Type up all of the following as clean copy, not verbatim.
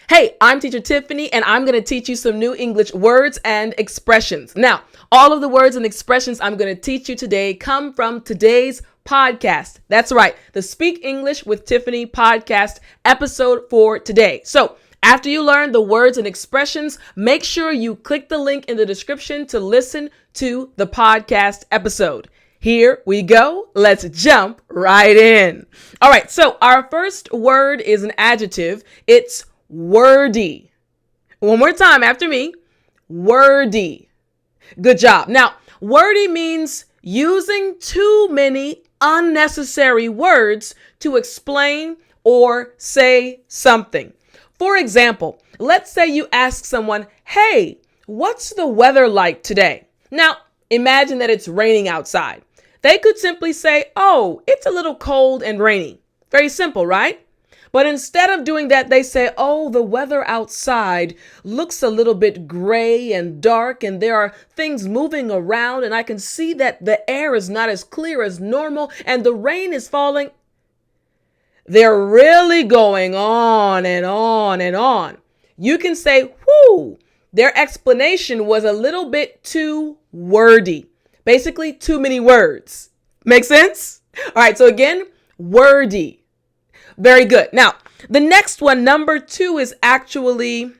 Hey, I'm Teacher Tiffany, and I'm going to teach you some new English words and expressions. Now, all of the words and expressions I'm going to teach you today come from today's podcast. That's right, the Speak English with Tiffany podcast episode for today. So, after you learn the words and expressions, make sure you click the link in the description to listen to the podcast episode. Here we go. Let's jump right in. All right, so our first word is an adjective. It's wordy. One more time after me. Wordy. Good job. Now, wordy means using too many unnecessary words to explain or say something. For example, let's say you ask someone, hey, what's the weather like today? Now, imagine that it's raining outside. They could simply say, oh, it's a little cold and rainy. Very simple, right? But instead of doing that, they say, oh, the weather outside looks a little bit gray and dark, and there are things moving around, and I can see that the air is not as clear as normal, and the rain is falling. They're really going on and on and on. You can say, whoo, their explanation was a little bit too wordy. Basically, too many words. Make sense? All right, so again, wordy. Very good. Now, the next one, number 2, is actually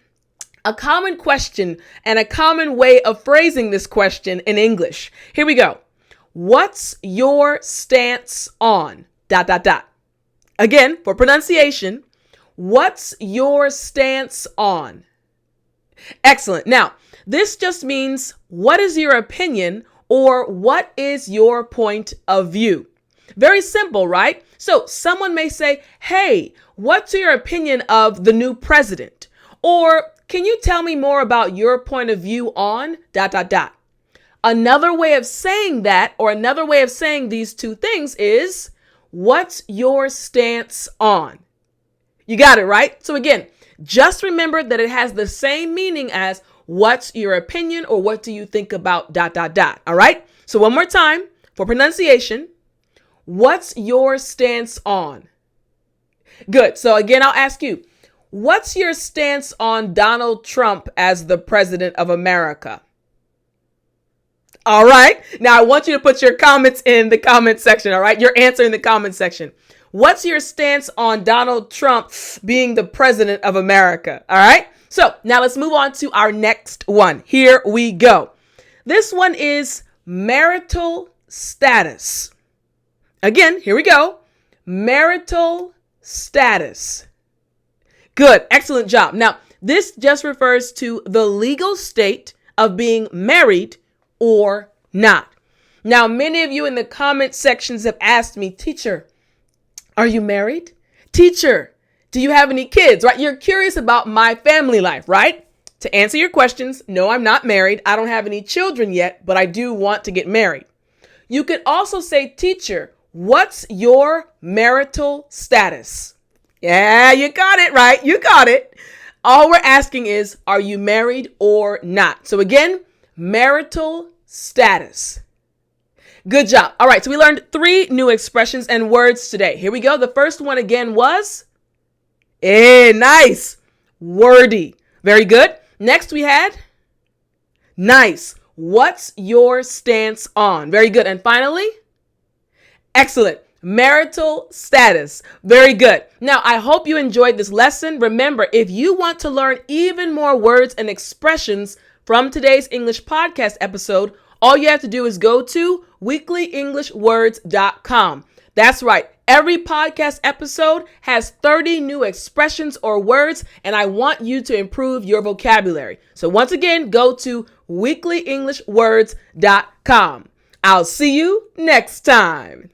a common question and a common way of phrasing this question in English. Here we go. What's your stance on ... Again, for pronunciation, what's your stance on? Excellent. Now, this just means what is your opinion or what is your point of view? Very simple, right? So someone may say, hey, what's your opinion of the new president? Or can you tell me more about your point of view on ... Another way of saying that, or another way of saying these two things is, what's your stance on? You got it, right? So again, just remember that it has the same meaning as what's your opinion or what do you think about ... All right? So one more time for pronunciation. What's your stance on? Good. So again, I'll ask you, what's your stance on Donald Trump as the president of America? All right. Now I want you to put your comments in the comment section. All right. Your answer in the comment section. What's your stance on Donald Trump being the president of America? All right. So now let's move on to our next one. Here we go. This one is marital status. Again, here we go. Marital status. Good. Excellent job. Now, this just refers to the legal state of being married or not. Now, many of you in the comment sections have asked me, teacher, are you married? Teacher, do you have any kids? Right? You're curious about my family life, right? To answer your questions, no, I'm not married. I don't have any children yet, but I do want to get married. You could also say, teacher, what's your marital status? Yeah, you got it, right? You got it. All we're asking is, are you married or not? So again, marital status. Good job. All right, so we learned 3 new expressions and words today. Here we go. The first one again was, nice, wordy. Very good. Next we had, nice, what's your stance on? Very good. And finally, excellent, marital status. Very good. Now, I hope you enjoyed this lesson. Remember, if you want to learn even more words and expressions from today's English podcast episode, all you have to do is go to weeklyenglishwords.com. That's right. Every podcast episode has 30 new expressions or words, and I want you to improve your vocabulary. So once again, go to weeklyenglishwords.com. I'll see you next time.